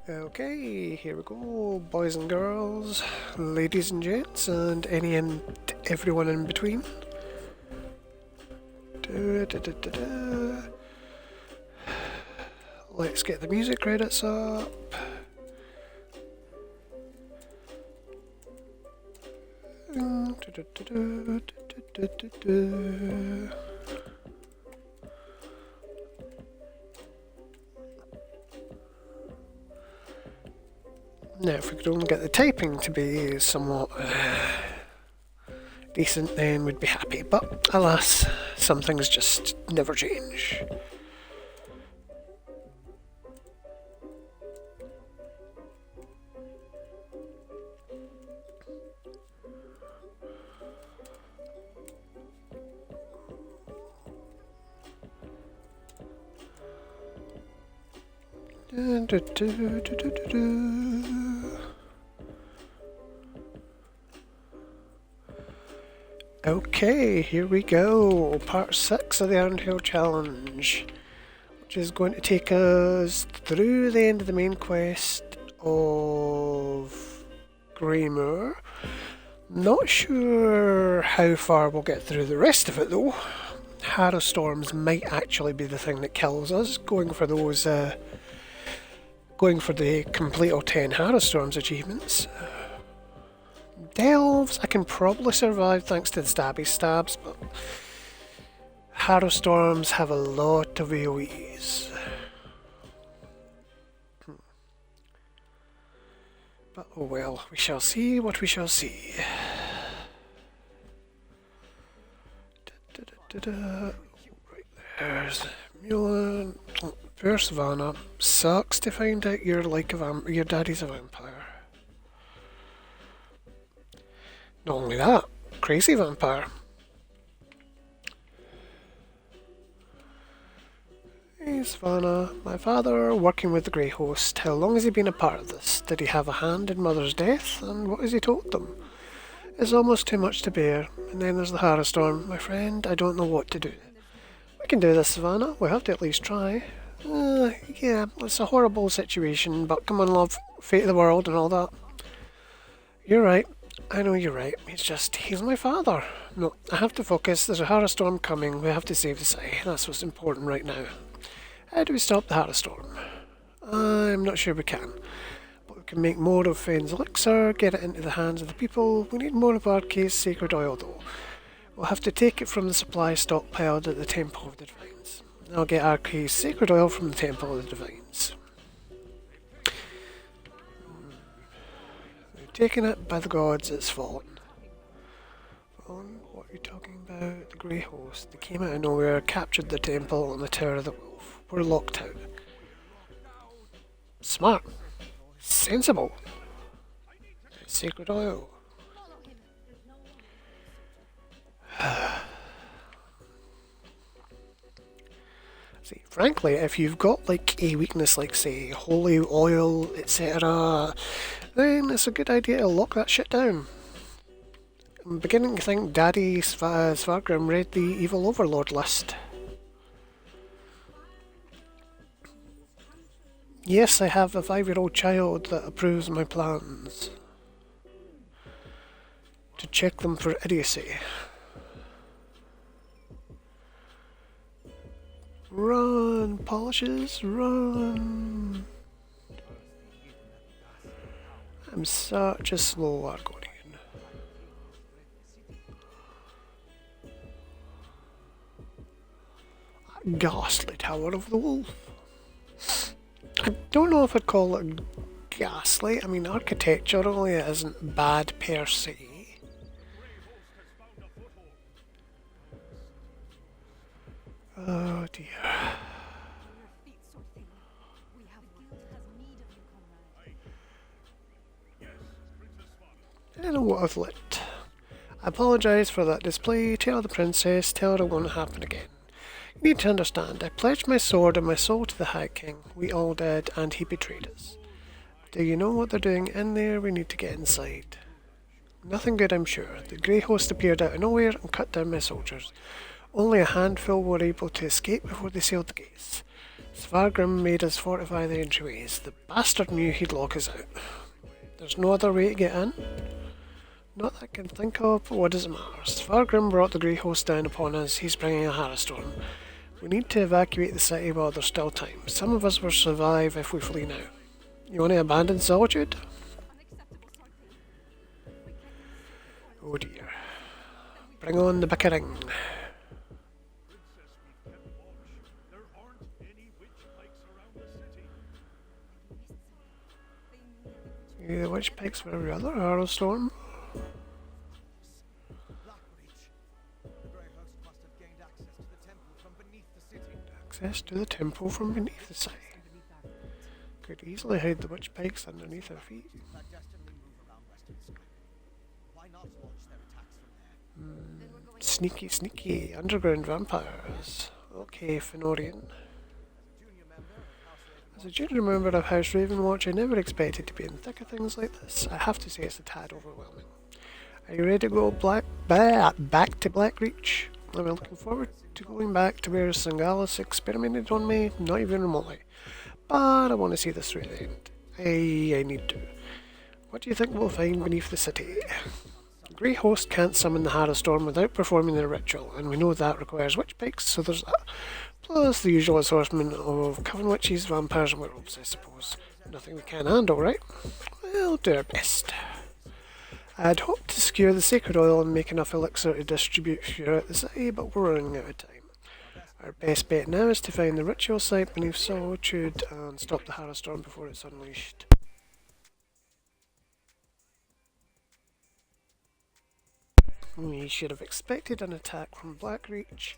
Okay, here we go, boys and girls, ladies and gents, and any and everyone in between. Let's get the music credits up. Now, if we could only get the typing to be somewhat decent, then we'd be happy. But alas, some things just never change. Okay, here we go. Part 6 of the Ironhill Challenge, which is going to take us through the end of the main quest of Greymoor. Not sure how far we'll get through the rest of it though. Harrow Storms might actually be the thing that kills us, going for the complete all 10 Harrow Storms achievements. Delves, I can probably survive thanks to the stabby stabs, but Harrow Storms have a lot of AoEs. But oh well, we shall see what we shall see. Right, there's Mulan. Poor Savannah. Sucks to find out you're like your daddy's a vampire. Not only that, crazy vampire. Hey Savannah, my father working with the Grey Host. How long has he been a part of this? Did he have a hand in Mother's death? And what has he told them? It's almost too much to bear. And then there's the Harrow Storm. My friend, I don't know what to do. We can do this, Savannah. We have to at least try. Yeah, it's a horrible situation, but come on, love. Fate of the world and all that. You're right. I know you're right. It's just, he's my father. No, I have to focus. There's a Harrow Storm coming. We have to save the Sai. That's what's important right now. How do we stop the Harrow Storm? I'm not sure we can. But we can make more of Fane's elixir, get it into the hands of the people. We need more of Arkay's sacred oil though. We'll have to take it from the supply stockpiled at the Temple of the Divines. I'll get Arkay's sacred oil from the Temple of the Divines. We've taken it, by the gods, it's fallen. Fallen? What are you talking about? The Grey Host. They came out of nowhere, captured the temple and the Tower of the Wolf. We're locked out. Smart. Sensible. Sacred oil. See, frankly, if you've got like a weakness like, say, holy oil, etc., then it's a good idea to lock that shit down. I'm beginning to think Daddy Svargrim read the Evil Overlord list. Yes, I have a 5-year-old child that approves my plans. To check them for idiocy. Run, polishes, run! I'm such a slow Argonian. Ghastly Tower of the Wolf. I don't know if I'd call it ghastly. I mean, architecturally it isn't bad per se. Oh dear. I don't know what I've lit. I apologise for that display. Tell the princess, tell her it won't happen again. You need to understand, I pledged my sword and my soul to the High King. We all did, and he betrayed us. Do you know what they're doing in there? We need to get inside. Nothing good, I'm sure. The Grey Host appeared out of nowhere and cut down my soldiers. Only a handful were able to escape before they sealed the gates. Svargrim made us fortify the entryways. The bastard knew he'd lock us out. There's no other way to get in? Not that I can think of, but what does it matter? Svargrim brought the Grey Host down upon us. He's bringing a Harrowstorm. We need to evacuate the city while there's still time. Some of us will survive if we flee now. You want to abandon Solitude? Oh dear. Bring on the bickering. The witch pikes for every other Harrowstorm. Access to the temple from beneath the city. Could easily hide the witch pikes underneath our feet. Sneaky, sneaky, underground vampires. Okay, Fenorian. As a junior member of House Ravenwatch, I never expected to be in the thick of things like this. I have to say it's a tad overwhelming. Are you ready to go back to Blackreach? I'm looking forward to going back to where Sangalis experimented on me, not even remotely. But I want to see this through the end. I need to. What do you think we'll find beneath the city? The Grey Host can't summon the Harrowstorm without performing the ritual, and we know that requires witch pikes, so there's that. Plus the usual assortment of coven witches, vampires and werewolves, I suppose. Nothing we can't handle, right? We'll do our best. I'd hoped to secure the sacred oil and make enough elixir to distribute throughout the city, but we're running out of time. Our best bet now is to find the ritual site beneath Solitude and stop the Harrowstorm before it's unleashed. We should have expected an attack from Blackreach.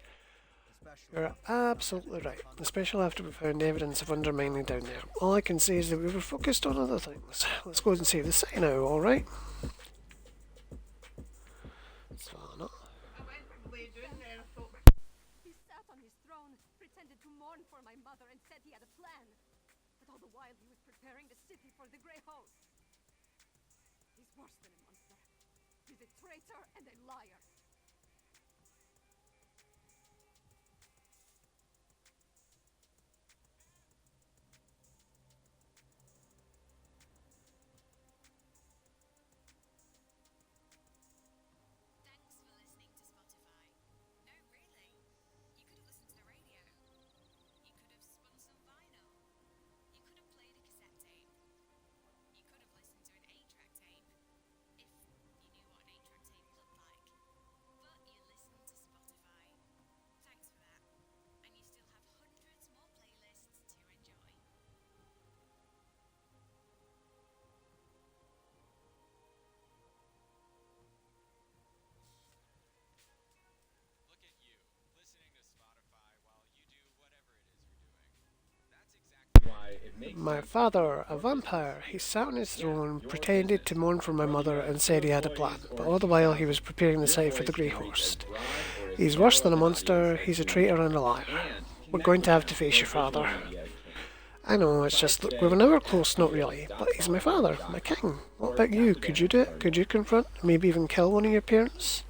You're absolutely right, especially after we found evidence of undermining down there. All I can say is that we were focused on other things. Let's go and save the city now, alright? Svana. He sat on his throne, pretended to mourn for my mother, and said he had a plan. But all the while he was preparing the city for the Grey Host. He's worse than a monster. He's a traitor and a liar. My father, a vampire, he sat on his throne, pretended to mourn for my mother and said he had a plan, but all the while he was preparing the site for the Grey Host. He's worse than a monster, he's a traitor and a liar. We're going to have to face your father. I know, it's just that we were never close, not really, but he's my father, my king. What about you? Could you do it? Could you confront, maybe even kill one of your parents?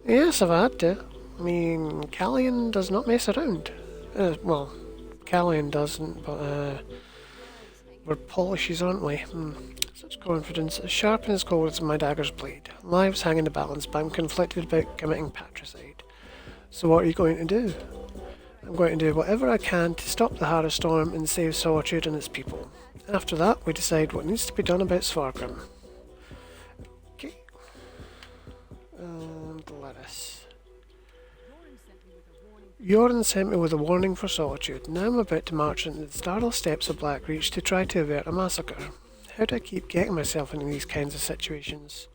Yes, I've had to. I mean, Callian does not mess around. Well, Callian doesn't, but we're polishes, aren't we? Such confidence, as sharp and as cold as my dagger's blade. Lives hang in the balance, but I'm conflicted about committing patricide. So what are you going to do? I'm going to do whatever I can to stop the Harrowstorm and save Solitude and its people. After that, we decide what needs to be done about Svargrim. Okay. And lettuce. Yoren sent me with a warning for Solitude. Now I'm about to march into the startled steps of Blackreach to try to avert a massacre. How do I keep getting myself into these kinds of situations?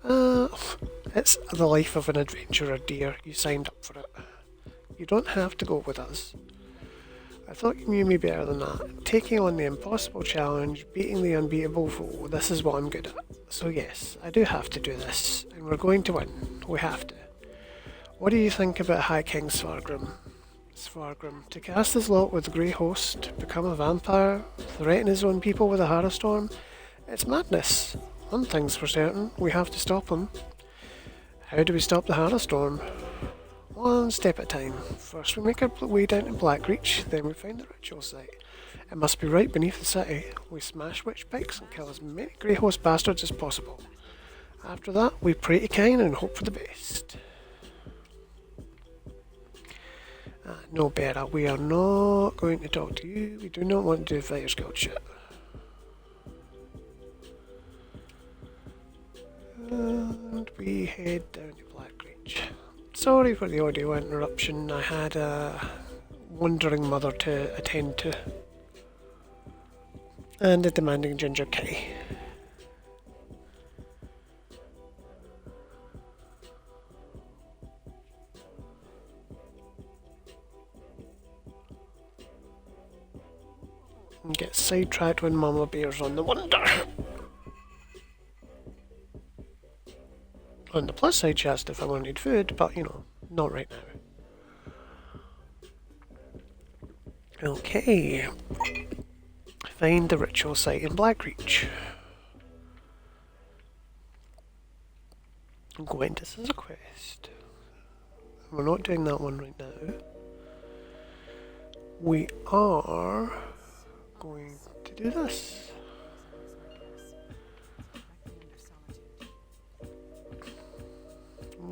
It's the life of an adventurer, dear. You signed up for it. You don't have to go with us. I thought you knew me better than that. Taking on the impossible challenge, beating the unbeatable foe, this is what I'm good at. So yes, I do have to do this, and we're going to win. We have to. What do you think about High King Svargrim? Svargrim, to cast his lot with the Grey Host, become a vampire, threaten his own people with a Harrowstorm? It's madness. One thing's for certain, we have to stop him. How do we stop the Harrowstorm? one step at a time. First we make our way down to Blackreach, then we find the ritual site. It must be right beneath the city. We smash witch pikes and kill as many Greyhost bastards as possible. After that, we pray to Kyne and hope for the best. No, Bera, we are not going to talk to you. We do not want to do Fighters Guild shit. And we head down to Blackreach. Sorry for the audio interruption. I had a wandering mother to attend to. And a demanding ginger kitty. And get sidetracked when Mama Bear's on the wander. On the plus side, she asked if I wanted food, but you know, not right now. Okay. Find the ritual site in Blackreach. Gwentis is a quest. We're not doing that one right now. We are going to do this.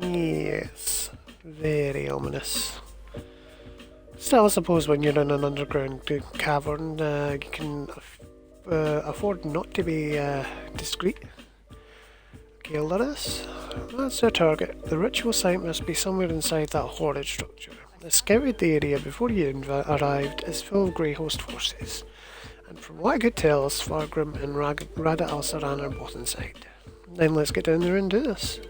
Yes, very ominous. Still, I suppose when you're in an underground cavern, you can afford not to be discreet. Gildaris? That's our target. The ritual site must be somewhere inside that horrid structure. I scouted the area before you arrived. It's full of Greyhost forces. And from what I could tell, Svargrim and Rada al-Saran are both inside. Then let's get down there and do this.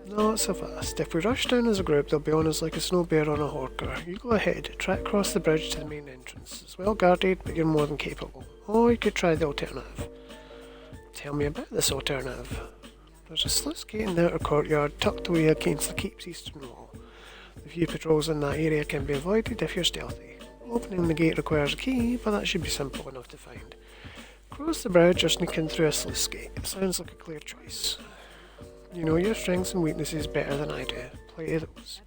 Not so fast. If we rush down as a group, they'll be on us like a snow bear on a horker. You go ahead, try to cross the bridge to the main entrance. It's well guarded, but you're more than capable. Or you could try the alternative. Tell me about this alternative. There's a sluice gate in the outer courtyard, tucked away against the keep's eastern wall. The few patrols in that area can be avoided if you're stealthy. Opening the gate requires a key, but that should be simple enough to find. Cross the bridge or sneak in through a sluice gate. It sounds like a clear choice. You know your strengths and weaknesses better than I do. Play those.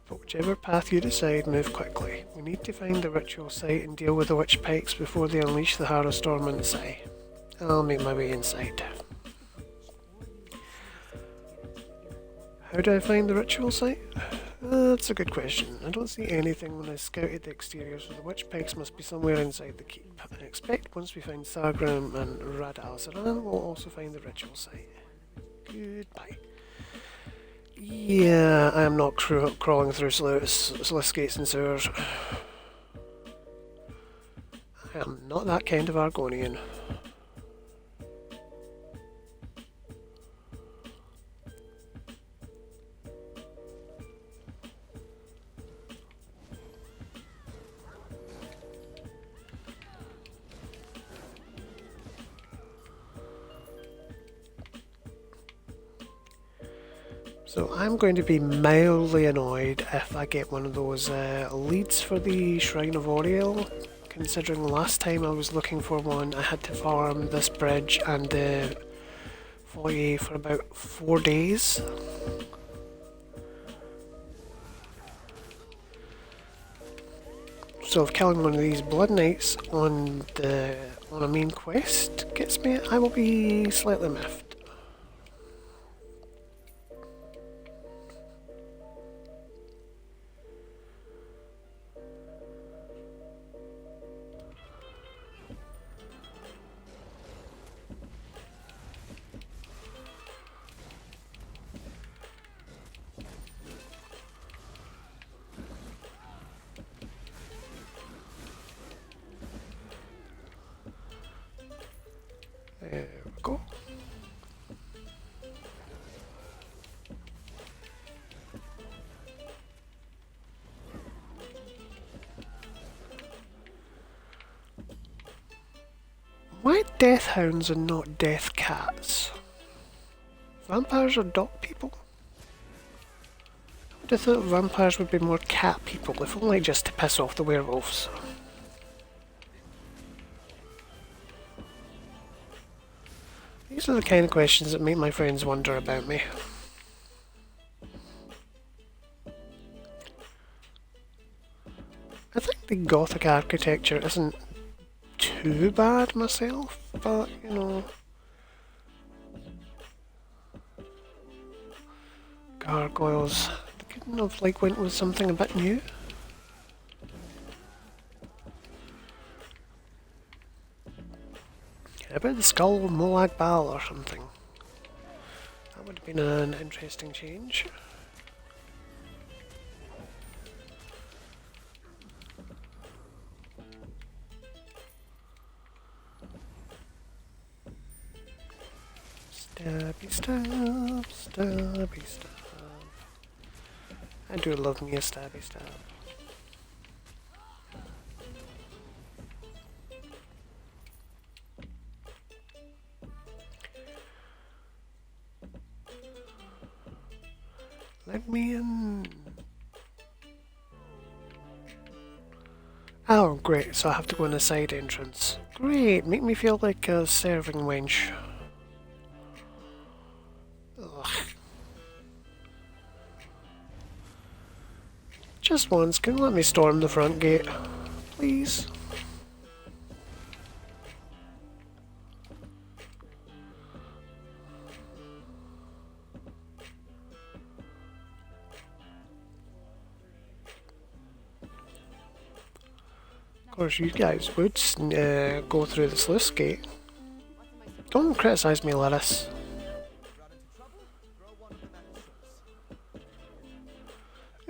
But whichever path you decide, move quickly. We need to find the ritual site and deal with the witch pikes before they unleash the Harrow Storm in the city. I'll make my way inside. How do I find the ritual site? That's a good question. I don't see anything when I scouted the exterior, so the witch pikes must be somewhere inside the keep. I expect once we find Sargrim and Rada al-Saran, we'll also find the ritual site. Goodbye. Yeah, I am not crawling through sluice gates and sewers. I am not that kind of Argonian. So I'm going to be mildly annoyed if I get one of those leads for the Shrine of Auriel, considering last time I was looking for one I had to farm this bridge and the foyer for about 4 days. So if killing one of these Blood Knights on a main quest gets me, I will be slightly miffed. There we go. Why death hounds and not death cats? Vampires are dog people? I would have thought vampires would be more cat people, if only just to piss off the werewolves. These are the kind of questions that make my friends wonder about me. the Gothic architecture isn't too bad myself, but you know, gargoyles. They couldn't have like went with something a bit new. How about the skull of Molag Bal or something? That would have been an interesting change. Stabby stab, stabby stab. I do love me a stabby stab. Let me in. Oh, great, so I have to go in a side entrance. Great, make me feel like a serving wench. Ugh. Just once, can you let me storm the front gate? Please? Of course, you guys would go through the sluice gate. Don't criticise me, Laris.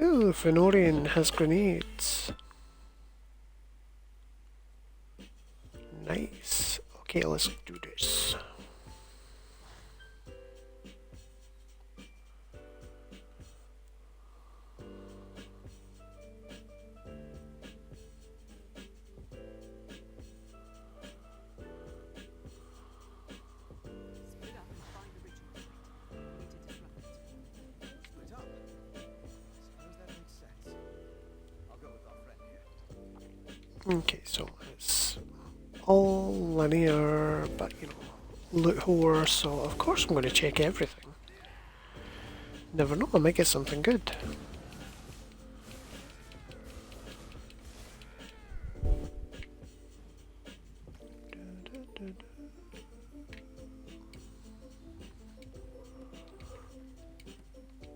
Ooh, Fenorian has grenades. Nice. Okay, let's do this. Split up and find the ritual site. We need to disrupt it. Split up? Suppose that makes sense. I'll go with our friend here. Okay, so it's all linear, but you know, loot whore, so of course I'm going to check everything. Never know, I might get something good.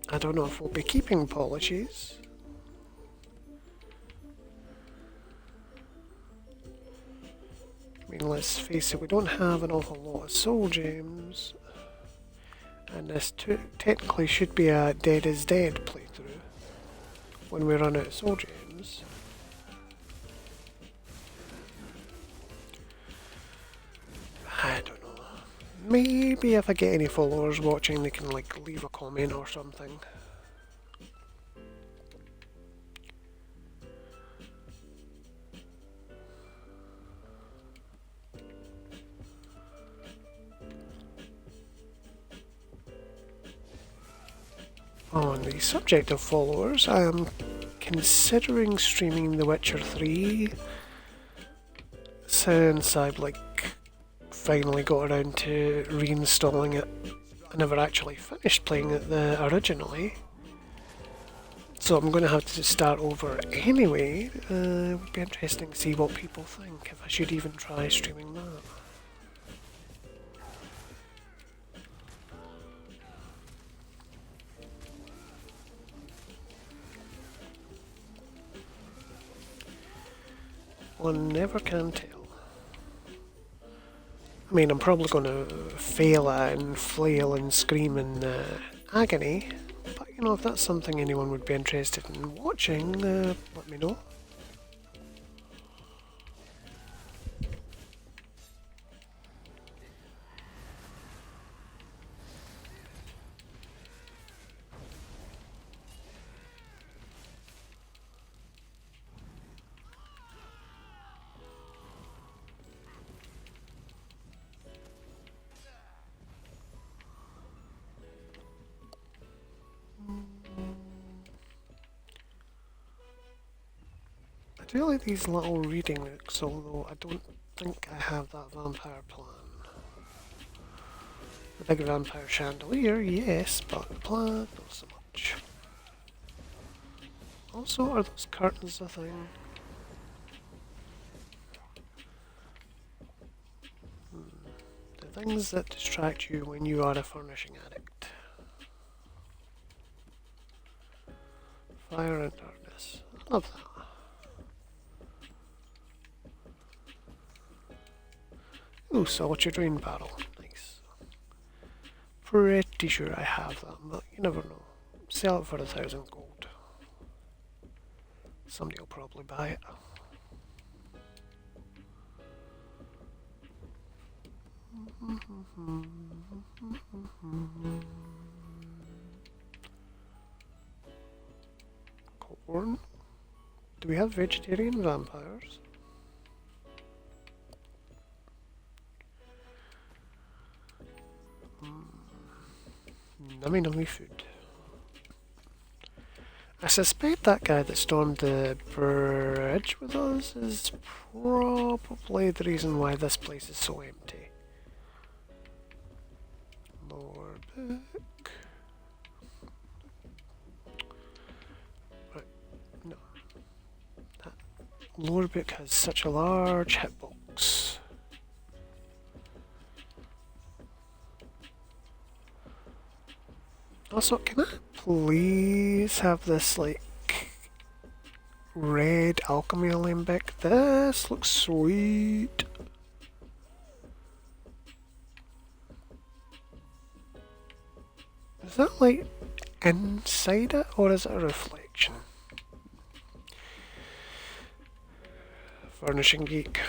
I don't know if we'll be keeping polishes. I mean, let's face it, we don't have an awful lot of soul gems. And this technically should be a Dead is Dead playthrough when we run out of soul gems. I don't know. Maybe if I get any followers watching, they can like leave a comment or something. On the subject of followers, I am considering streaming The Witcher 3 since I've like finally got around to reinstalling it. I never actually finished playing it originally, so I'm going to have to start over anyway. It would be interesting to see what people think, if I should even try streaming that. One never can tell. I mean, I'm probably going to fail at it and flail and scream in agony, but you know, if that's something anyone would be interested in watching, let me know. I do like these little reading nooks, although I don't think I have that vampire plan. The big vampire chandelier, yes, but the plan, not so much. Also, are those curtains a thing? Things that distract you when you are a furnishing addict. Fire and darkness. I love that. Ooh, solitude rain barrel. Nice. Pretty sure I have that, but you never know. Sell it for 1,000 gold. Somebody will probably buy it. Corn? Do we have vegetarian vampires? Nummy food. I suspect that guy that stormed the bridge with us is probably the reason why this place is so empty. Lore book. Right, no. That lore book has such a large hitbox. Also, can I please have this, like, red alchemy alembic? This looks sweet. Is that, like, inside it, or is it a reflection? Furnishing Geek.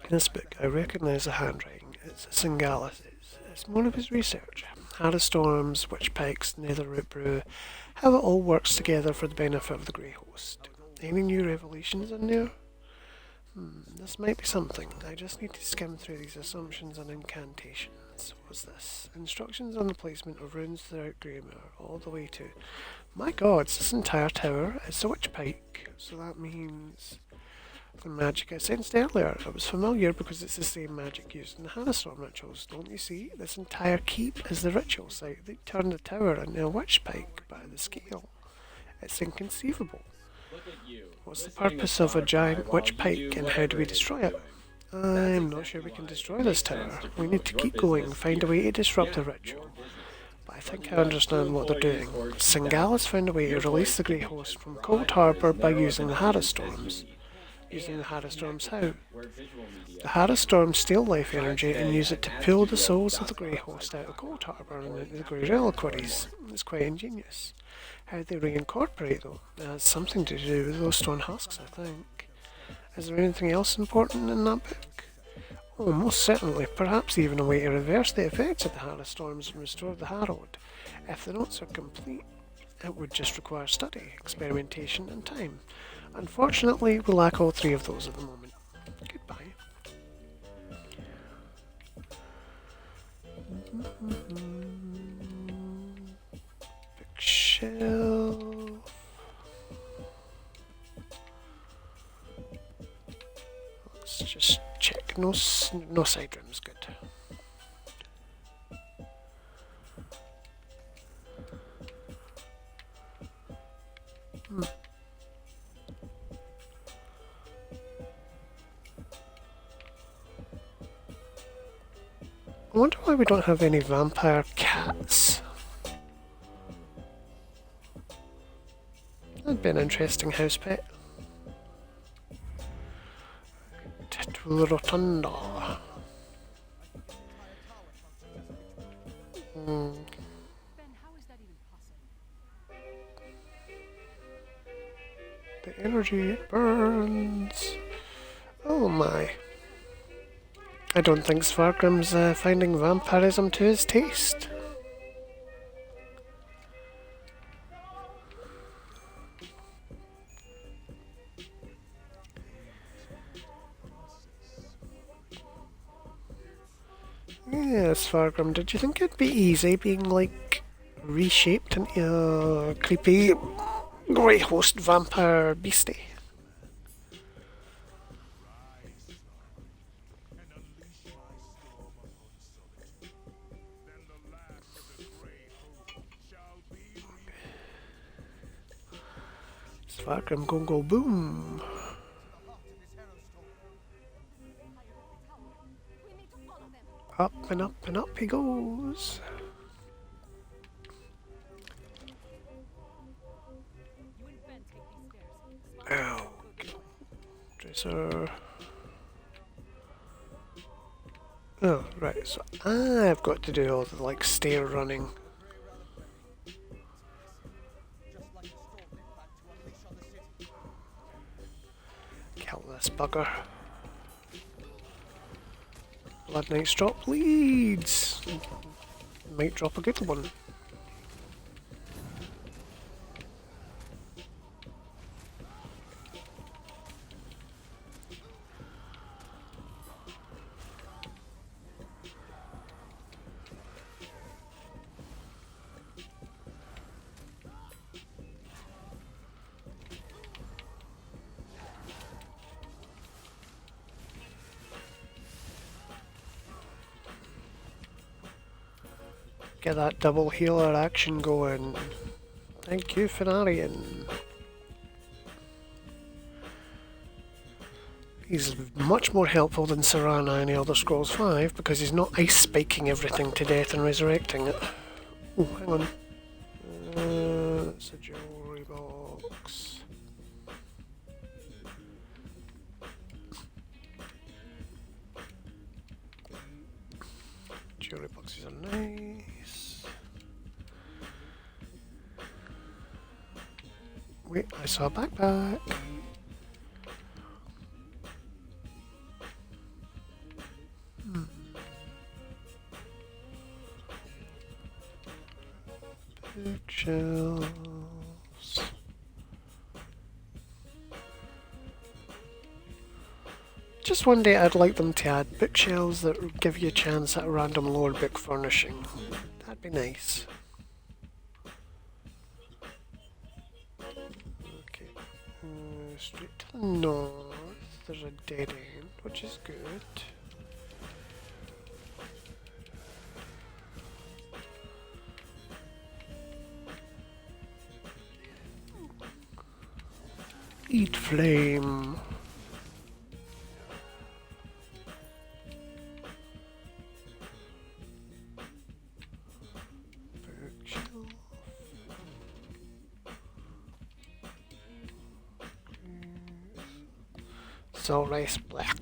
In this book, I recognise the handwriting. It's Singalis'. It's more of his research. Harrowstorms, Witch Pikes, Netherroot Brew, how it all works together for the benefit of the Grey Host. Any new revelations in there? This might be something. I just need to skim through these assumptions and incantations. What's this? Instructions on the placement of runes throughout Greymore, all the way to... My gods, this entire tower is a witch pike. So that means... the magic I sensed earlier. It was familiar because it's the same magic used in the Harrowstorm rituals. Don't you see? This entire keep is the ritual site. They turned the tower into a witch pike by the scale. It's inconceivable. What's the purpose of a giant witch pike and how do we destroy it? I'm not sure we can destroy this tower. We need to keep going, find a way to disrupt the ritual. But I think I understand what they're doing. Singalis found a way to release the Grey Host from Cold Harbour by using the Harrowstorms. Using the Harrowstorms how? The Harrowstorms steal life energy and use it to pull the souls of the Grey Host out of Cold Harbour and into the Grey Reliquaries. It's quite ingenious. How they reincorporate though? It has something to do with those stone husks, I think. Is there anything else important in that book? Oh, most certainly. Perhaps even a way to reverse the effects of the Harrowstorms and restore the Harrowed. If the notes are complete, it would just require study, experimentation and time. Unfortunately, we lack all three of those at the moment. Goodbye. Bookshelf. Let's just check. No side rooms. Good. I wonder why we don't have any vampire cats. That'd be an interesting house pet. Titul Rotunda. Ben, how is that even possible? The energy it burns. Oh my. I don't think Svargrim's finding vampirism to his taste. Yeah, Svargrim, did you think it'd be easy being, like, reshaped into a creepy grey host vampire beastie? Svargrim go boom. We need to follow them. Up and up and up he goes. You and Ben take these stairs. Ow. Tracer. Oh, right, so I've got to do all the, like, stair running. Just like a storm impact to unleash on the city. Kill this bugger. Blood Knights drop leads. Might drop a good one. Get that double healer action going. Thank you, Fenarian. He's much more helpful than Serana in Elder Scrolls V because he's not ice spiking everything to death and resurrecting it. Oh, hang on. That's a jewelry box. Jewelry boxes are nice. Wait, I saw a backpack. Bookshelves. Just one day I'd like them to add bookshelves that give you a chance at a random lore book furnishing. That'd be nice. Okay. Straight to the north. There's a dead end, which is good. Eat flame. Bookshelf. Salt rice black.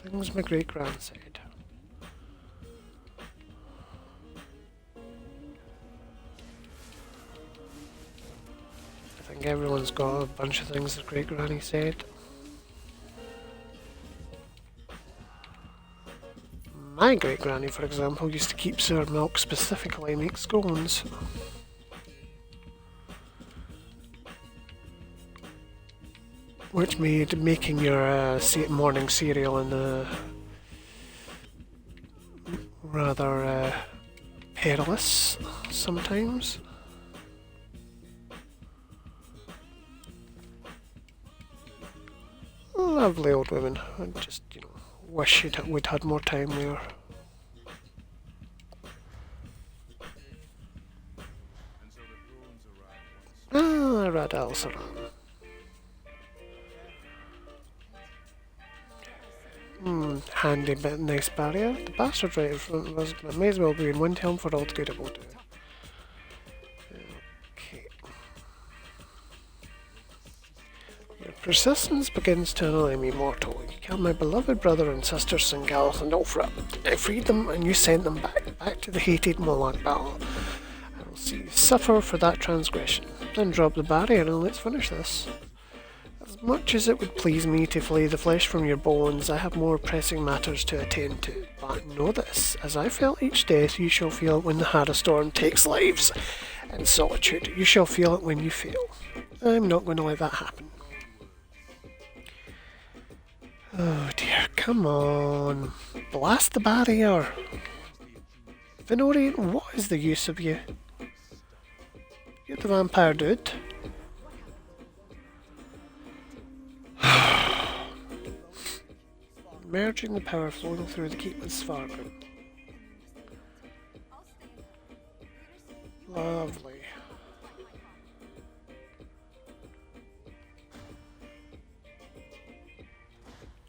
Things my great-grand said. I think everyone's got a bunch of things that great-granny said. My great-granny, for example, used to keep sour milk specifically to make scones. Which made making your morning cereal in the rather perilous sometimes. Lovely old women. I just, wish we'd had more time there. Ah, Radal Saran. Handy bit nice barrier. The bastard right in front of us, but may as well be in Windhelm for all it's good it will do. Okay. Your persistence begins to annoy me, mortal. You killed my beloved brother and sister Singalth and Ulfra. I freed them and you sent them back to the hated Molag Bal. I will see you suffer for that transgression. Then drop the barrier and let's finish this. As much as it would please me to flay the flesh from your bones, I have more pressing matters to attend to. But know this, as I felt each death, you shall feel it when the Harrowstorm takes lives. And solitude, you shall feel it when you fail. I'm not going to let that happen. Oh dear, come on. Blast the barrier. Fenorian, what is the use of you? You're the vampire dude. Merging the power flowing through the keep with Svargrim. I'll stay in there. Lovely.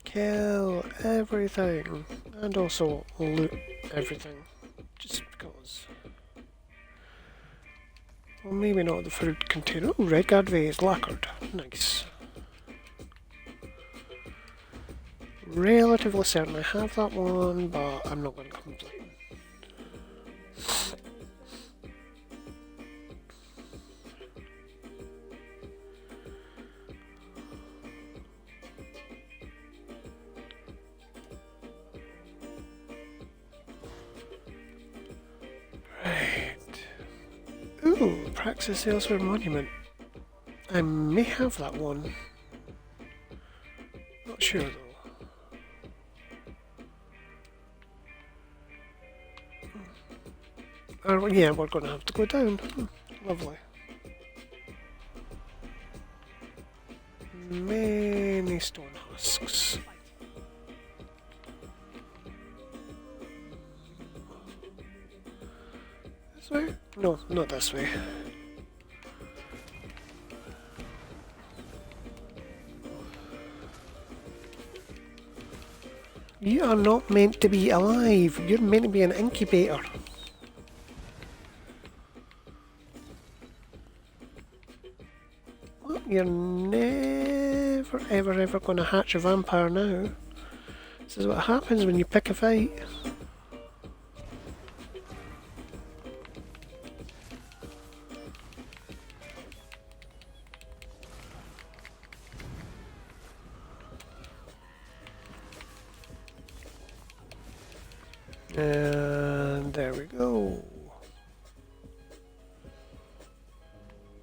Kill everything. And also loot everything. Just because. Well, maybe not the fruit container. Oh, Redguard vase lacquered. Nice. Relatively certain I have that one, but I'm not going to complain. Right. Ooh, Praxis Elsewhere Monument. I may have that one. Not sure though. Yeah, we're going to have to go down. Lovely. Many stone husks. This way? No, not this way. You are not meant to be alive. You're meant to be an incubator. Well, you're never ever going to hatch a vampire now. This is what happens when you pick a fight. And there we go.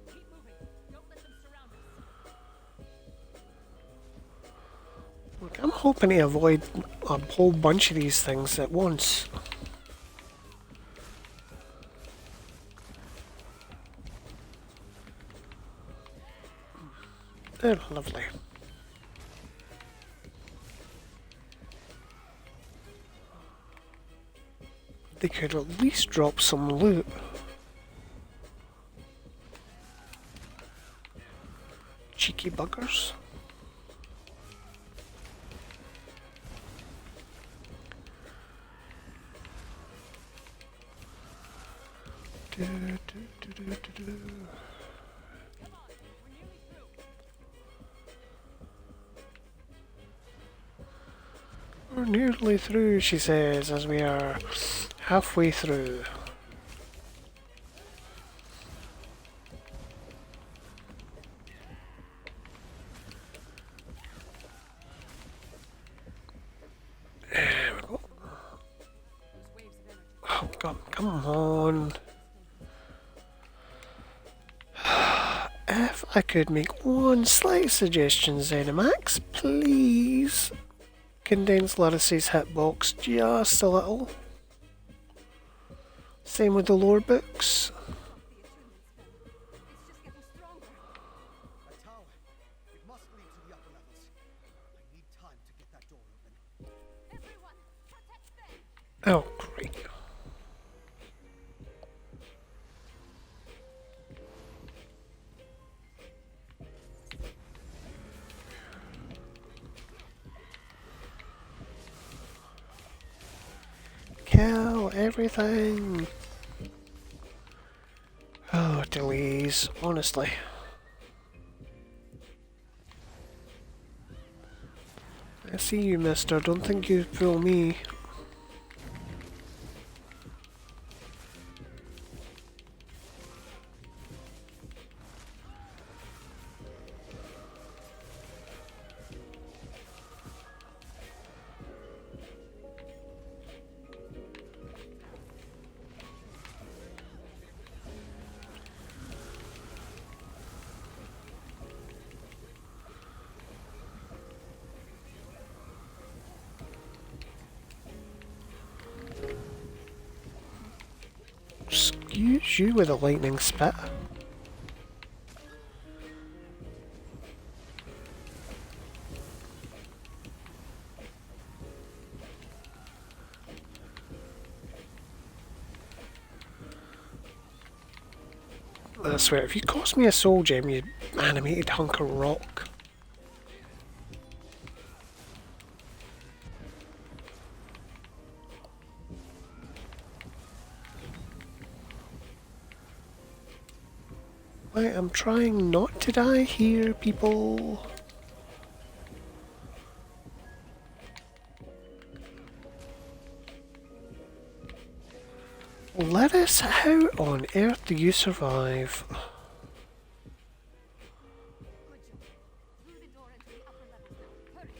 Keep moving. Don't let them surround us. Look, I'm hoping to avoid a whole bunch of these things at once. Oh, lovely. They could at least drop some loot. Cheeky buggers. Do, do, do, do, do, do. Come on, we're nearly through. We're nearly through, she says, as we are halfway through. There we go. Those waves of energy. Oh, come on. If I could make one slight suggestion, Zenimax, please condense Larissa's hitbox just a little. Same with the lore books. The attunement spell. It's just getting stronger. A tower. It must lead to the upper levels. I need time to get that door open. Everyone, protect them. Oh, great. Kill everything. Oh, delays, honestly. I see you, mister. Don't think you'd fool me. Excuse you with a lightning spit. I swear, if you cost me a soul gem, you animated hunk of rock. I am trying not to die here, people. Lettuce, how on earth do you survive? Good job. Through the door into the upper levels now. Hurry.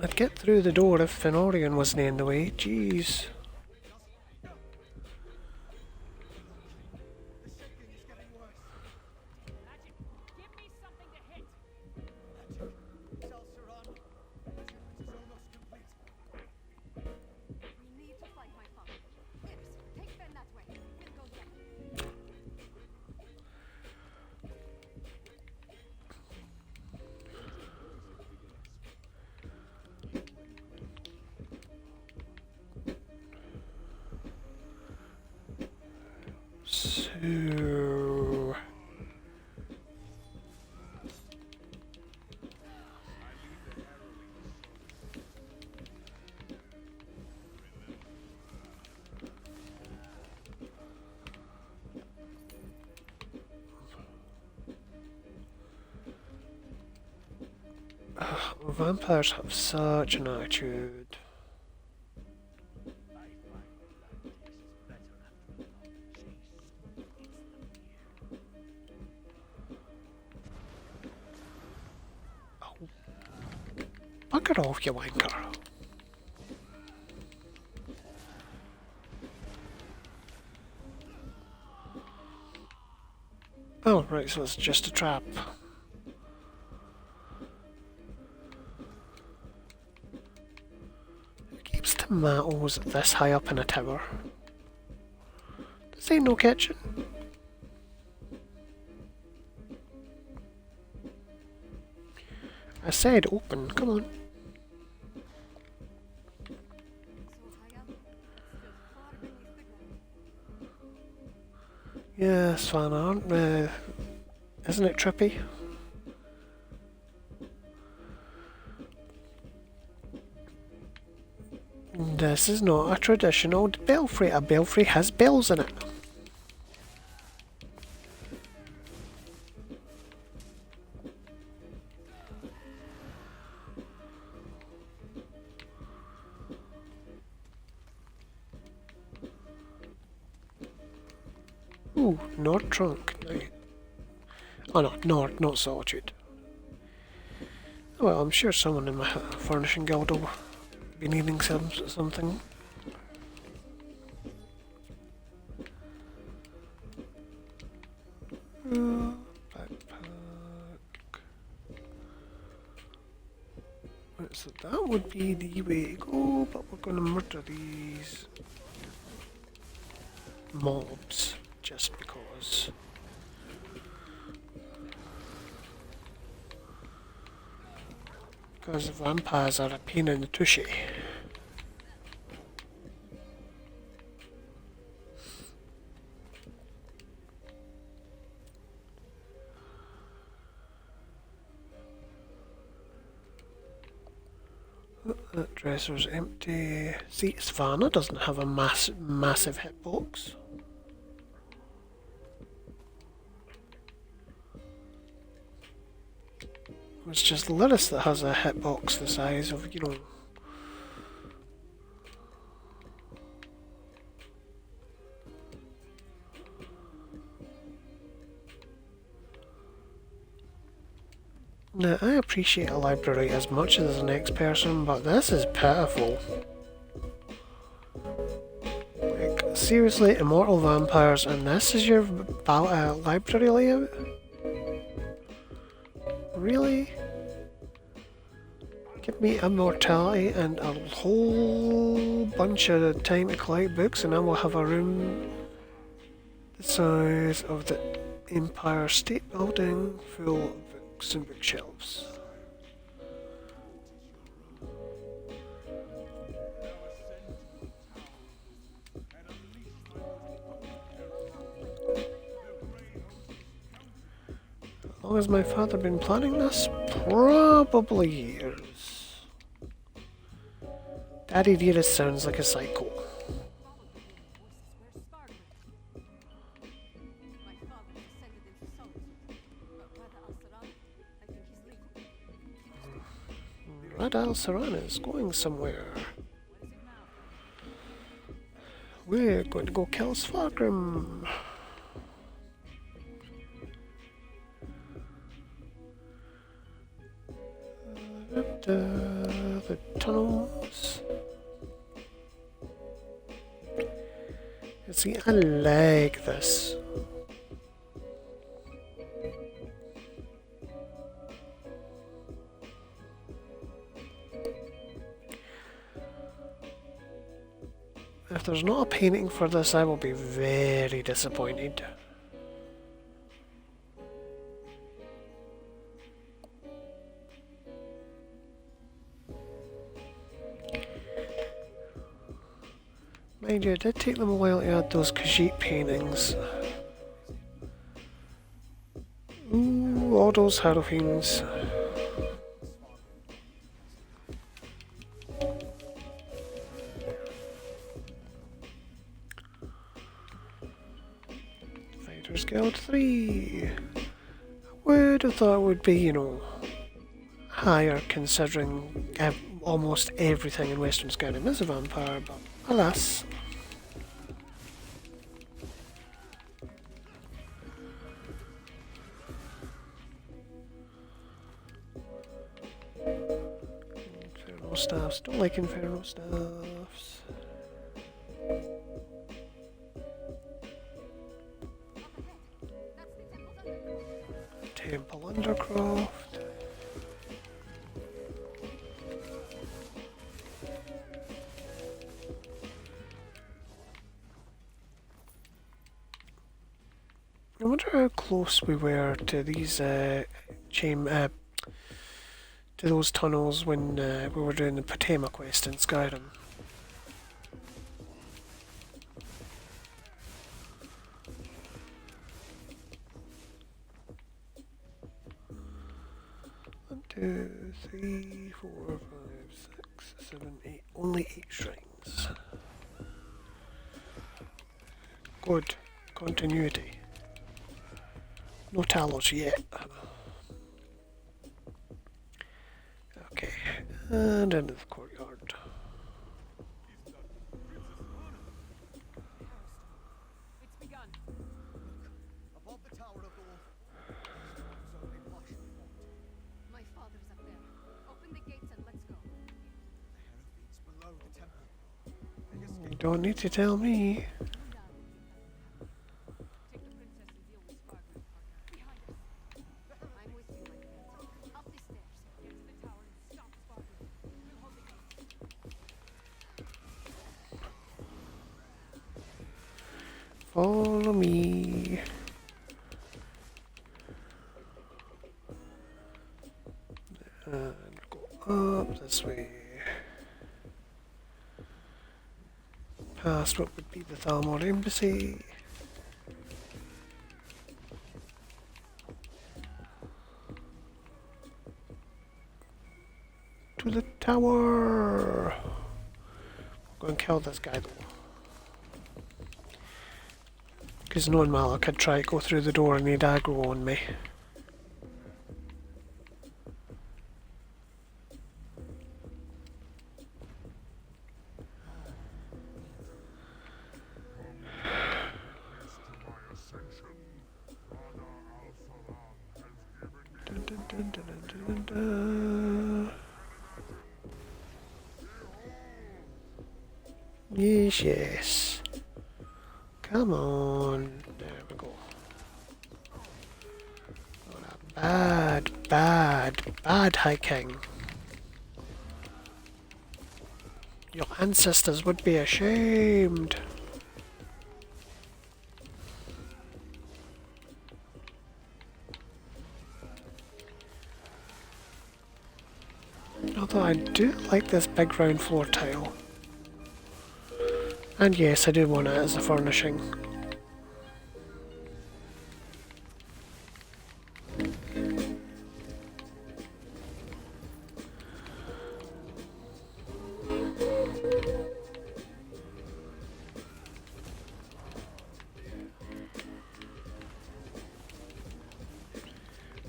I'd get through the door if Fenorian wasn't in the way. Jeez. The shaking is getting worse. Magic, give me something to hit. Cells are on. The treatment is almost complete. We need to find my father. Yes, take Ben that way. We'll go together. So... Vampires have such an attitude. Oh. Bugger off, you wanker. Oh, right, so it's just a trap. Who keeps tomatoes this high up in a tower? This ain't no kitchen. I said open, come on. So high up, still far beneath the ground. Yes, Van Arndt. Isn't it trippy? This is not a traditional belfry. A belfry has bells in it. Ooh, Nord trunk. No. Oh no, Nord, not Solitude. Well, I'm sure someone in my furnishing guild will be needing something. Backpack. Right, so that would be the way to go, but we're going to murder these mobs just because. Because the vampires are a pain in the tushy. That dresser's empty. See, Savannah doesn't have a massive hitbox. It's just Lilith that has a hitbox the size of, you know... Now, I appreciate a library as much as the next person, but this is pitiful. Like, seriously, immortal vampires, and this is your library layout? Really? Give me immortality and a whole bunch of time to collect books, and I will have a room the size of the Empire State Building full of books and bookshelves. long as my father been planning this? Probably years. Daddy Dearest sounds like a psycho. My father descended into solitude, but Rada al-Saran, I think he's legal. Rada al-Saran is going somewhere. We're going to go kill Svargrim. The tunnels. See, I like this. If there's not a painting for this, I will be very disappointed. Mind you, it did take them a while to add those Khajiit paintings. Ooh, all those Harrowfiends. Fighters Guild 3. I would have thought it would be, you know, higher considering almost everything in Western Skyrim is a vampire, but alas. Inferno staffs. Don't like Inferno staffs. Temple Undercroft. I wonder how close we were to these to those tunnels when we were doing the Potema quest in Skyrim. One, two, three, 4, 5, 6, 7, 8. Only 8 shrines. Good. Continuity. No Talos yet. Okay, and into the courtyard. It's begun. Above the Tower of Gold. There's only partially formed. My father's up there. Open the gates and let's go. The Herofeeds below the temple. They escaped. You don't need to tell me. Take the princess and deal with Svargrim, partner. Behind us. I'm with you, my friend. Up the stairs. Get to the tower and stop Svargrim. We'll hold the gates. Follow me. And go up this way. Past what would be the Thalmor Embassy. To the tower. We're going to kill this guy though. Because knowing Malak could try to go through the door and he'd aggro on me. Dun, dun, dun, dun, dun, dun, dun. Yes, yes. Come on. There we go. Bad hiking. Your ancestors would be ashamed. Although I do like this big round floor tile. And yes, I do want it as a furnishing.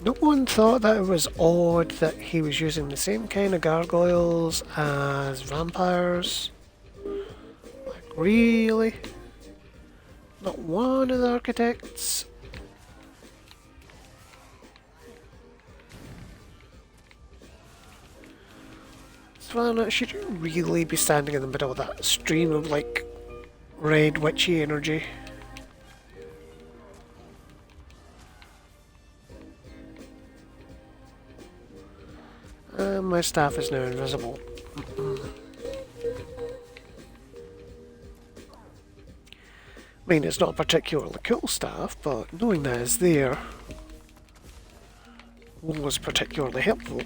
No one thought that it was odd that he was using the same kind of gargoyles as vampires. Like, really? Not one of the architects? Savannah, should you really be standing in the middle of that stream of, like, red witchy energy? My staff is now invisible. I mean, it's not a particularly cool staff, but knowing that it's there was particularly helpful.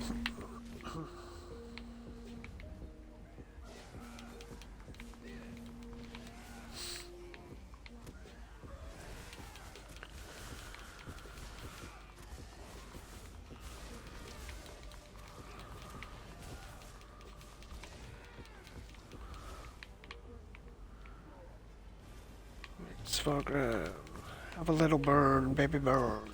Svargrim, have a little burn, baby burn.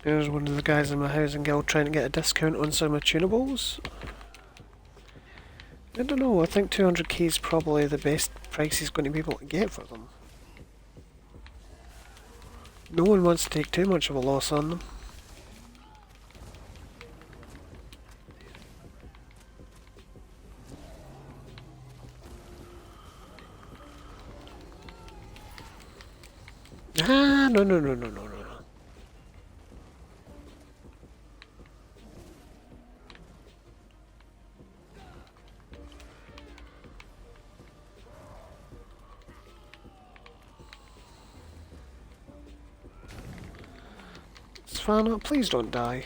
There's one of the guys in my housing guild trying to get a discount on some of tunables. I don't know, I think 200k is probably the best price he's going to be able to get for them. No one wants to take too much of a loss on them. Ah, no, no, no, no, no, no. Savannah, please don't die.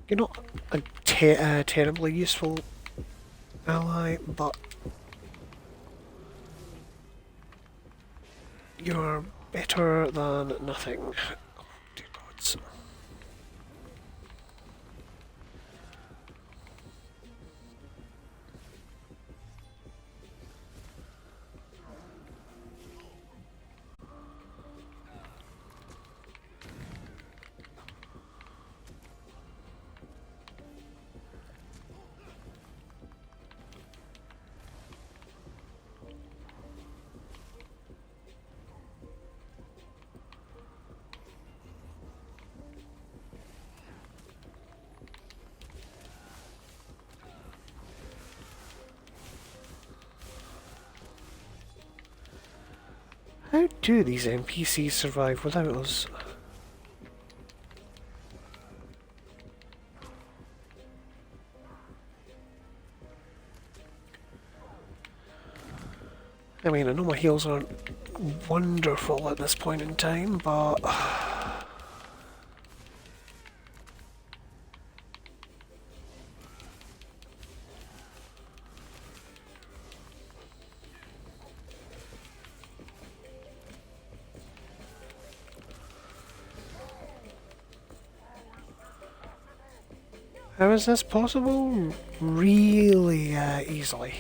You're not a terribly useful ally, but you're better than nothing. Oh, dear gods. How do these NPCs survive without us? I mean, I know my heals aren't wonderful at this point in time, but how is this possible? Really easily.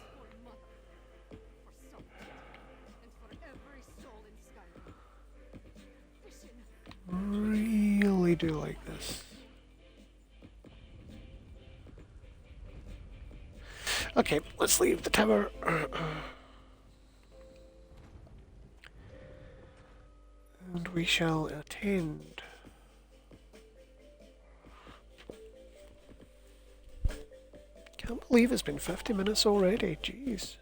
For Mother, for Salt, and for every soul in Skyrim. Vision. Really do like this. Okay, let's leave the tower. And we shall attend. Can't believe it's been 50 minutes already, jeez.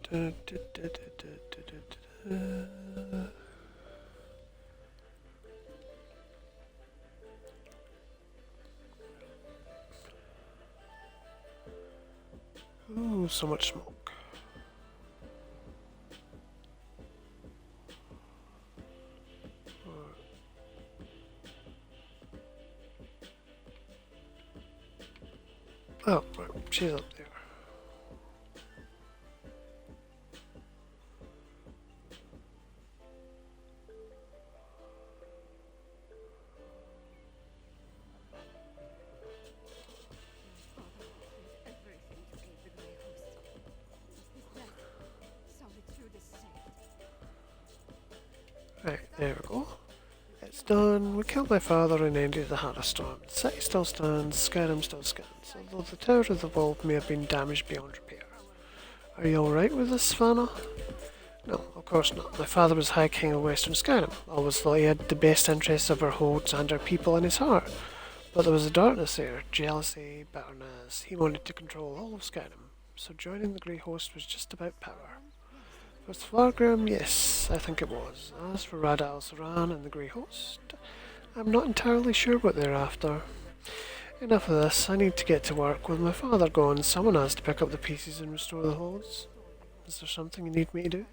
Du- du- du- du- du- du- du- du- Ooh, so much smoke. Oh, right, she's up there. My father did everything to aid the Grey Host. His death, Solitude is saved. Right, there we go. It's done. We killed my father and ended the Harrowstorm. The city still stands, Skyrim still stands, although the Tower of the World may have been damaged beyond repair. Are you alright with this, Svanna? No, of course not. My father was High King of Western Skyrim. Always thought he had the best interests of our holds and our people in his heart. But there was a darkness there, jealousy, bitterness. He wanted to control all of Skyrim, so joining the Grey Host was just about power. Was Svargrim? Yes, I think it was. As for Rada al-Saran and the Grey Host, I'm not entirely sure what they're after. Enough of this, I need to get to work. With my father gone, someone has to pick up the pieces and restore the holds. Is there something you need me to do?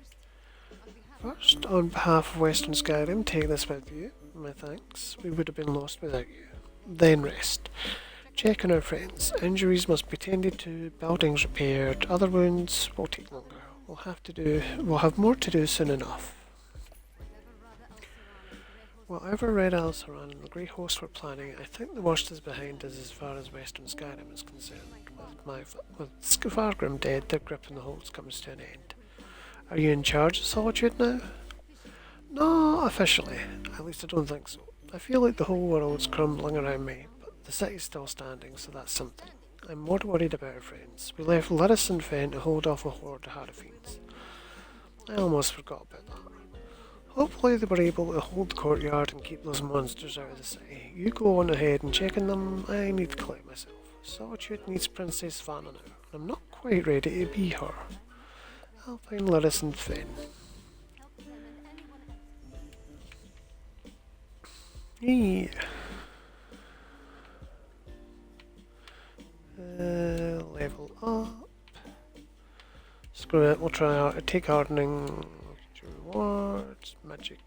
First, on behalf of Western Skyrim, take this with you. My thanks. We would have been lost without you. Then rest. Check on our friends. Injuries must be tended to, buildings repaired, other wounds will take longer. We'll have more to do soon enough. Whatever Red Al-Saran and the Grey Host were planning, I think the worst is behind us as far as Western Skyrim is concerned. With Svargrim dead, their grip on the holds comes to an end. Are you in charge of Solitude now? No, officially. At least I don't think so. I feel like the whole world's crumbling around me, but the city's still standing, so that's something. I'm more worried about our friends. We left Lyris and Fen to hold off a horde of Harfiends. I almost forgot about that. Hopefully they were able to hold the courtyard and keep those monsters out of the city. You go on ahead and check on them. I need to collect myself. Solitude needs Princess Svanna now, and I'm not quite ready to be her. I'll find Lyris and Fen. Help them and anyone else. Yeah. Level up. Screw it, we'll try out. Take hardening. Rewards. Magic.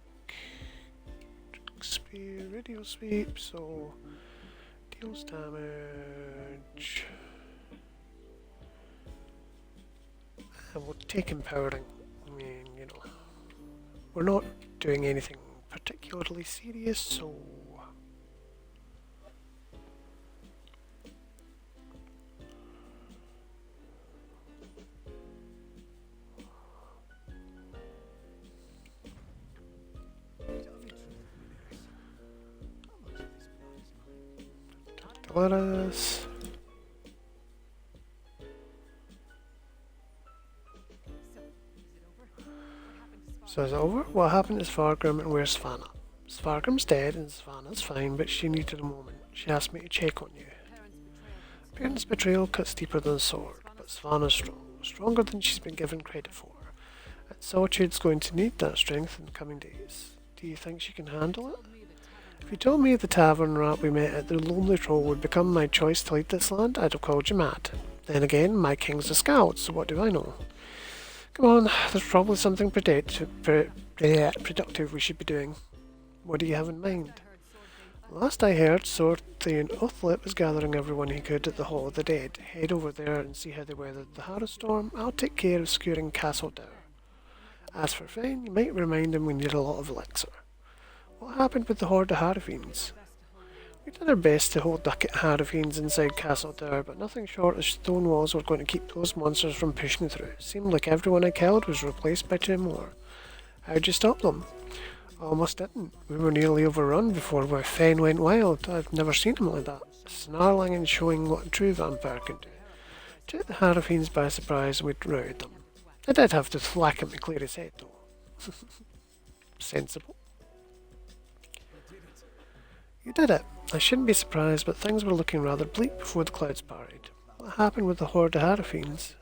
Spear. Radio sweep. So. Deals damage. And we'll take empowering. I mean, you know. We're not doing anything particularly serious, so. Let us. So is it over? What happened to Svargrim and where's Svanna? Svargrim's dead and Svanna's fine, but she needed a moment. She asked me to check on you. Parents' betrayal cuts deeper than a sword, but Svanna's strong. Stronger than she's been given credit for. And Solitude's going to need that strength in the coming days. Do you think she can handle it? If you told me the tavern rat we met at the Lonely Troll would become my choice to lead this land, I'd have called you mad. Then again, my king's a scout, so what do I know? Come on, there's probably something productive we should be doing. What do you have in mind? Last I heard, Sword Thane Uthlet was gathering everyone he could at the Hall of the Dead. Head over there and see how they weathered the Harrowstorm. I'll take care of securing Castle Dower. As for Fen, you might remind him we need a lot of elixir. What happened with the horde of Harfiends? We did our best to hold the Harfiends inside Castle Dower, but nothing short of stone walls were going to keep those monsters from pushing through. It seemed like everyone I killed was replaced by two more. How'd you stop them? Almost didn't. We were nearly overrun before my Fen went wild. I've never seen him like that. Snarling and showing what a true vampire can do. Took the Harfiends by surprise and we routed them. I did have to thwack him to clear his head though. Sensible. You did it. I shouldn't be surprised, but things were looking rather bleak before the clouds parted. What happened with the horde of Harfiends?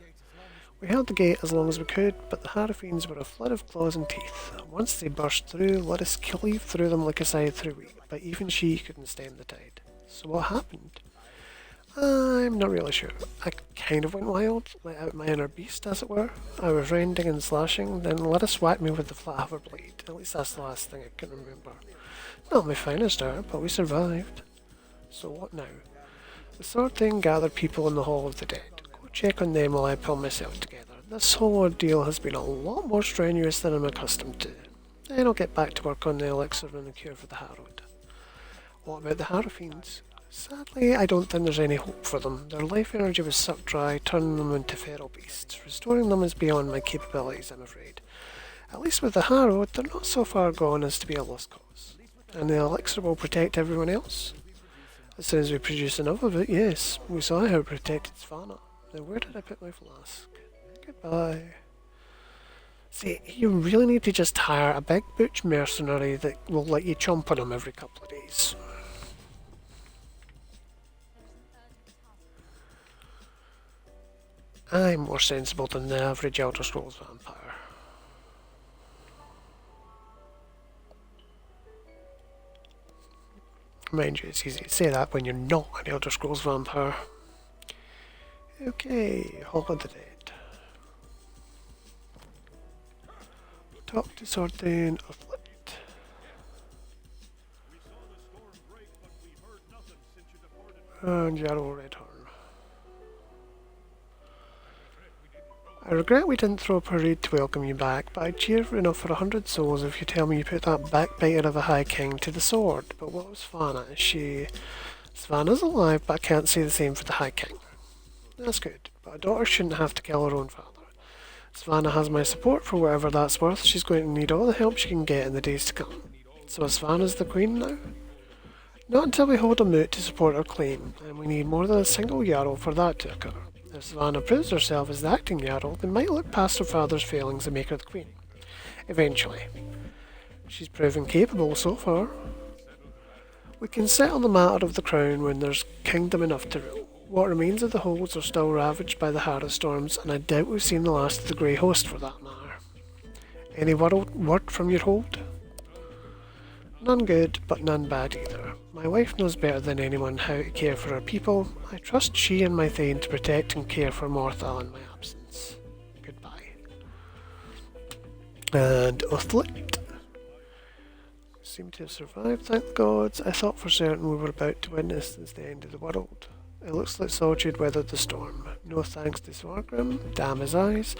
We held the gate as long as we could, but the Harfiends were a flood of claws and teeth. Once they burst through, let us cleave through them like a scythe through wheat, but even she couldn't stem the tide. So what happened? I'm not really sure. I kind of went wild, let out my inner beast, as it were. I was rending and slashing, then Lettuce whacked me with the flat of her blade. At least that's the last thing I can remember. Not my finest hour, but we survived. So what now? The sword thing gathered people in the Hall of the Dead. Go check on them while I pull myself together. This whole ordeal has been a lot more strenuous than I'm accustomed to. Then I'll get back to work on the elixir and the cure for the Harrowed. What about the Harfiends? Sadly, I don't think there's any hope for them. Their life energy was sucked dry, turning them into feral beasts. Restoring them is beyond my capabilities, I'm afraid. At least with the Harrowed, they're not so far gone as to be a lost cause. And the elixir will protect everyone else? As soon as we produce enough of it, yes. We saw how it protected Svanna. Now where did I put my flask? Goodbye. See, you really need to just hire a big butch mercenary that will let you chomp on him every couple of days. I'm more sensible than the average Elder Scrolls vampire. Mind you, it's easy to say that when you're not an Elder Scrolls vampire. Okay, Hall of the Dead. Talk to Sortain of Lit. And Jarl Redhorn. I regret we didn't throw a parade to welcome you back, but I'd cheer for enough for 100 souls if you tell me you put that backbiter of a High King to the sword. But what was Svanna? Is she... Svanna's alive, but I can't say the same for the High King. That's good, but a daughter shouldn't have to kill her own father. Svanna has my support for whatever that's worth. She's going to need all the help she can get in the days to come. So Svanna's the queen now? Not until we hold a moot to support our claim, and we need more than a single Jarl for that to occur. If Svanna proves herself as the acting Jarl, they might look past her father's failings and make her the queen. Eventually. She's proven capable so far. We can settle the matter of the crown when there's kingdom enough to rule. What remains of the holds are still ravaged by the Harrow storms, and I doubt we've seen the last of the Grey Host for that matter. Any word from your hold? None good, but none bad either. My wife knows better than anyone how to care for her people. I trust she and my Thane to protect and care for Morthal in my absence. Goodbye. And Uthlit seem to have survived, thank the gods. I thought for certain we were about to witness this the end of the world. It looks like Solitude weathered the storm. No thanks to Svargrim, damn his eyes.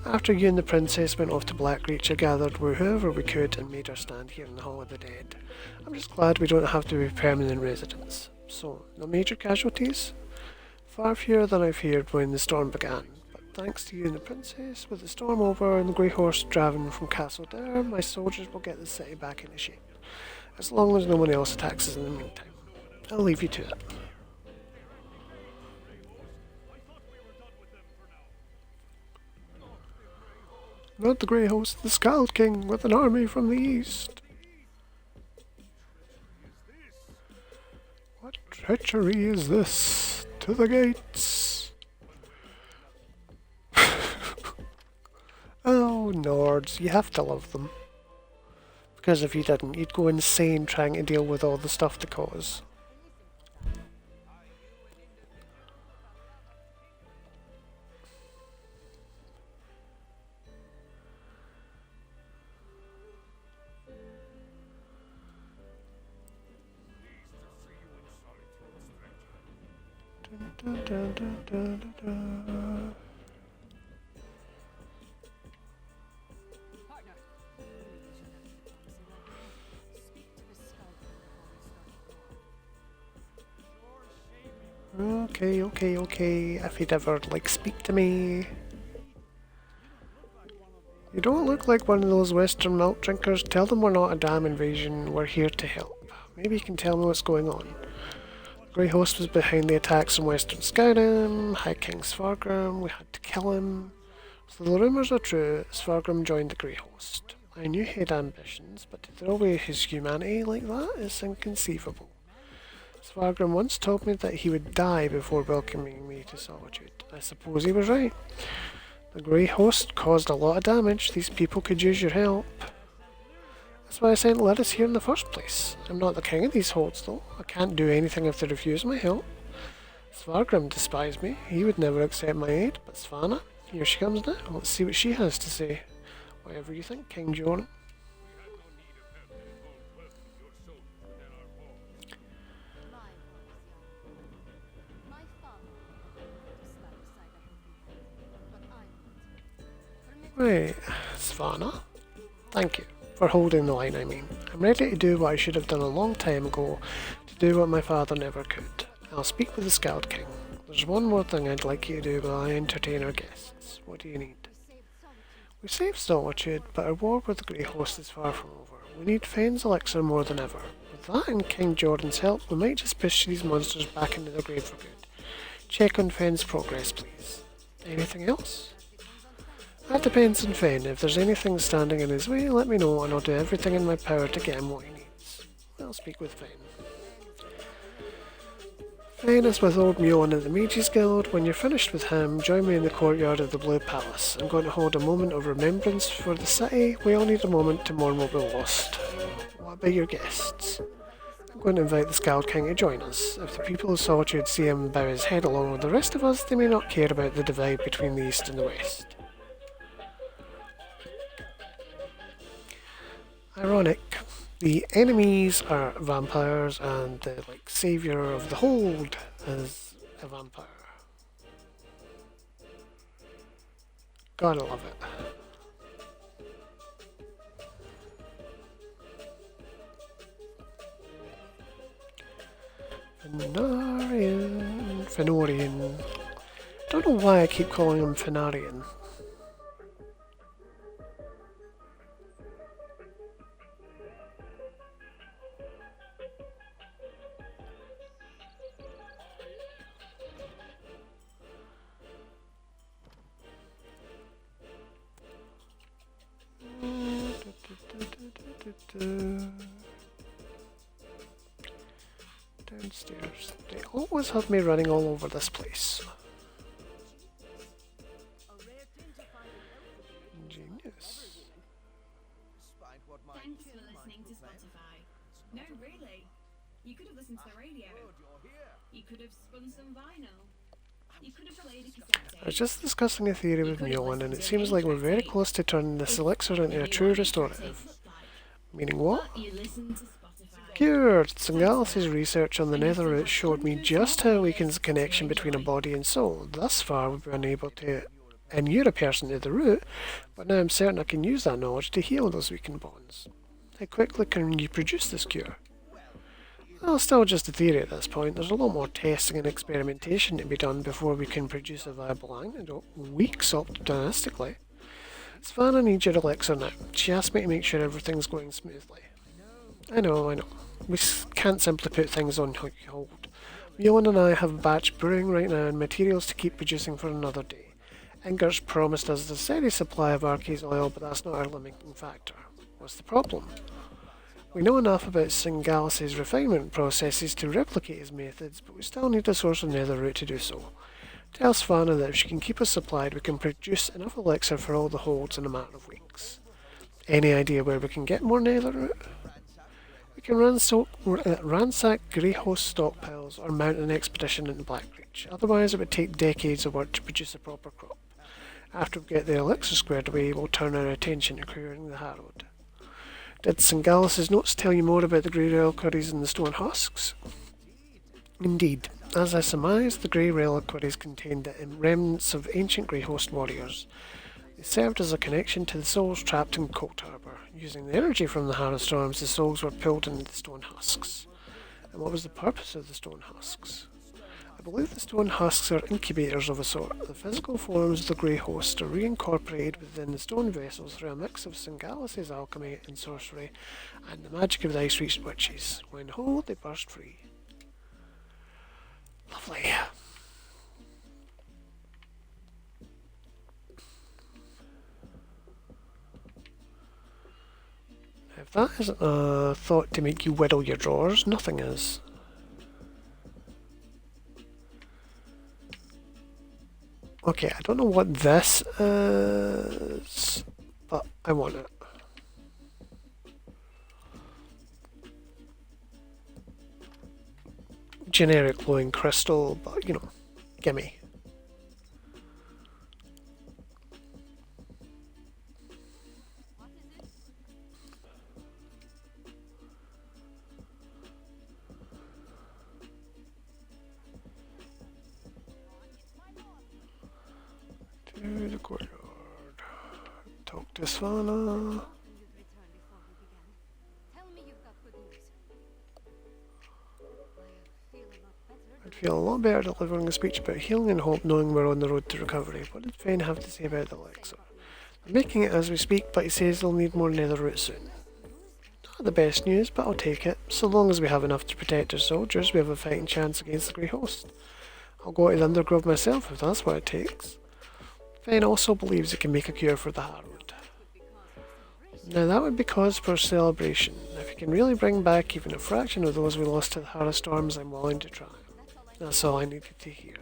After you and the princess went off to Blackreach, I gathered whoever we could and made our stand here in the Hall of the Dead. I'm just glad we don't have to be permanent residents. So, no major casualties? Far fewer than I feared when the storm began. But thanks to you and the princess, with the storm over and the Grey Horse driven from Castle Dare, my soldiers will get the city back into shape. As long as no one else attacks us in the meantime. I'll leave you to it. Not the Grey Host, the Skald King with an army from the east. What treachery is this? To the gates! Oh, Nords, you have to love them. Because if you didn't, you'd go insane trying to deal with all the stuff to cause. Dun, dun, dun, dun, dun, dun. Partner. Speak to the skull before we start the war. Okay. If he'd ever, speak to me. You don't look like one of those Western milk drinkers. Tell them we're not a damn invasion. We're here to help. Maybe you can tell me what's going on. Grey Host was behind the attacks in Western Skyrim, High King Svargrim, we had to kill him. So the rumours are true, Svargrim joined the Grey Host. I knew he had ambitions, but to throw away his humanity like that is inconceivable. Svargrim once told me that he would die before welcoming me to Solitude. I suppose he was right. The Grey Host caused a lot of damage. These people could use your help. That's why I sent Lyris here in the first place. I'm not the king of these holds, though. I can't do anything if they refuse my help. Svargrim despised me. He would never accept my aid. But Svanna, here she comes now. Let's see what she has to say. Whatever you think, King Jordan. My father was slapped aside a helping hand, but I'm not. Permit Right, Svanna. Thank you. For holding the line, I mean. I'm ready to do what I should have done a long time ago, to do what my father never could. I'll speak with the Skald King. There's one more thing I'd like you to do while I entertain our guests. What do you need? we saved Solitude. We saved Solitude, but our war with the Grey Host is far from over. We need Fenn's elixir more than ever. With that and King Jordan's help, we might just push these monsters back into their grave for good. Check on Fenn's progress, please. Anything else? That depends on Fenn. If there's anything standing in his way, let me know and I'll do everything in my power to get him what he needs. I'll speak with Fenn. Fenn is with old Mjoln at the Mages Guild. When you're finished with him, join me in the courtyard of the Blue Palace. I'm going to hold a moment of remembrance for the city. We all need a moment to mourn what we lost. What about your guests? I'm going to invite the Skald King to join us. If the people of Solitude see him bow his head along with the rest of us, they may not care about the divide between the East and the West. Ironic. The enemies are vampires and the saviour of the hold is a vampire. Gotta love it. Fenorian. Don't know why I keep calling him Fenarian. Downstairs. They always have me running all over this place. Genius. Despite what might Thanks for seem like listening to good plan, Spotify. it's No, not a- really. You could have listened to the radio. Good, you're here. You could have spun some vinyl. You could have played a cassette I was tape. just discussing a theory with Mjolnir and it seems like we're very close to turning this elixir into a true restorative. Meaning what? But you listened to Spotify. Cured! Singalis' research on the Netherroot showed me just how it weakens the connection between a body and soul. Thus far we've been unable to inure a person to the root, but now I'm certain I can use that knowledge to heal those weakened bonds. How quickly can you produce this cure? Well, still just a theory at this point. There's a lot more testing and experimentation to be done before we can produce a viable antidote. Weeks optimistically. Svanna needs your elixir now. She asked me to make sure everything's going smoothly. I know. We can't simply put things on hold. Mjolnir and I have a batch brewing right now and materials to keep producing for another day. Inger's promised us a steady supply of Arceus oil, but that's not our limiting factor. What's the problem? We know enough about Singalis' refinement processes to replicate his methods, but we still need a source of Netherroot to do so. Tell Svanna that if she can keep us supplied, we can produce enough elixir for all the holds in a matter of weeks. Any idea where we can get more Netherroot? We can ransack Grey Host stockpiles or mount an expedition into Blackreach. Otherwise, it would take decades of work to produce a proper crop. After we get the elixir squared away, we'll turn our attention to clearing the Harrowed. Did Singalis' notes tell you more about the grey reliquaries and the stone husks? Indeed. As I surmised, the grey reliquaries contained the remnants of ancient Grey Host warriors. They served as a connection to the souls trapped in Cold Harbour. Using the energy from the Harrow Storms, the souls were pulled into the stone husks. And what was the purpose of the stone husks? I believe the stone husks are incubators of a sort. The physical forms of the Grey Host are reincorporated within the stone vessels through a mix of Singalis' alchemy and sorcery and the magic of the Ice Reach witches. When whole, they burst free. Lovely. If that isn't a thought to make you whittle your drawers, nothing is. Okay, I don't know what this is, but I want it. Generic glowing crystal, but you know, gimme. What is it? To the courtyard. Talk to Svana. And you'd return before we began. Tell me you've got good news. I feel a lot better. I'd feel a lot better delivering a speech about healing and hope knowing we're on the road to recovery. What did Fane have to say about the elixir? I'm making it as we speak, but he says they'll need more netherroot soon. Not the best news, but I'll take it. So long as we have enough to protect our soldiers, we have a fighting chance against the Grey Host. I'll go to the Undergrove myself if that's what it takes. Fane also believes it can make a cure for the Harrowed. Now that would be cause for celebration. If you can really bring back even a fraction of those we lost to the Harrow Storms, I'm willing to try. That's all I needed to hear.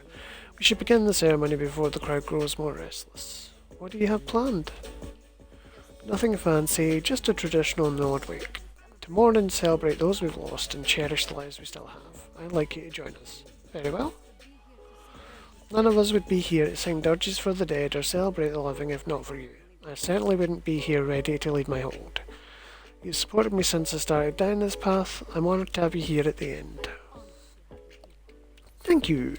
We should begin the ceremony before the crowd grows more restless. What do you have planned? Nothing fancy, just a traditional Nord wake. To mourn and celebrate those we've lost and cherish the lives we still have. I'd like you to join us. Very well. None of us would be here to sing dirges for the dead or celebrate the living if not for you. I certainly wouldn't be here ready to lead my hold. You've supported me since I started down this path. I'm honoured to have you here at the end. Thank you.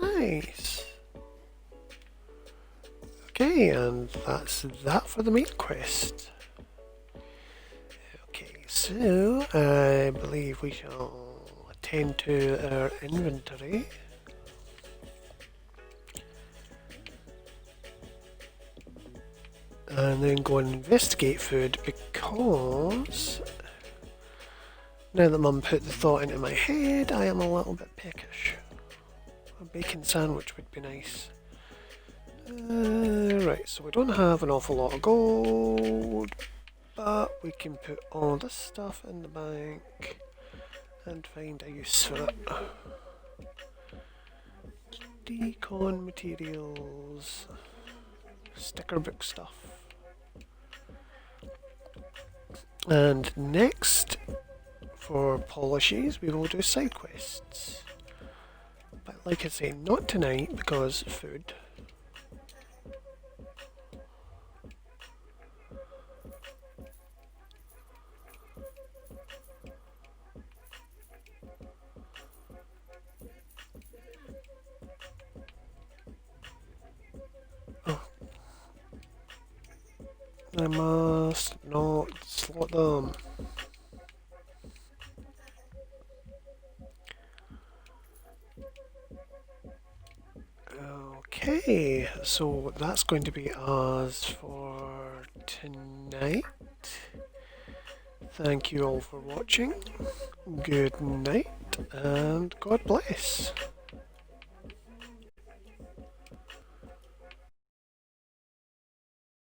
Nice. Okay, and that's that for the main quest. Okay, so I believe we shall attend to our inventory. And then go and investigate food because now that Mum put the thought into my head, I am a little bit peckish. A bacon sandwich would be nice. Right, so we don't have an awful lot of gold, but we can put all this stuff in the bank and find a use for it. Decon materials, sticker book stuff. And next, for polishes, we will do side quests. But like I say, not tonight because food. Oh. I must not slot them. Okay, so that's going to be us for tonight. Thank you all for watching. Good night and God bless.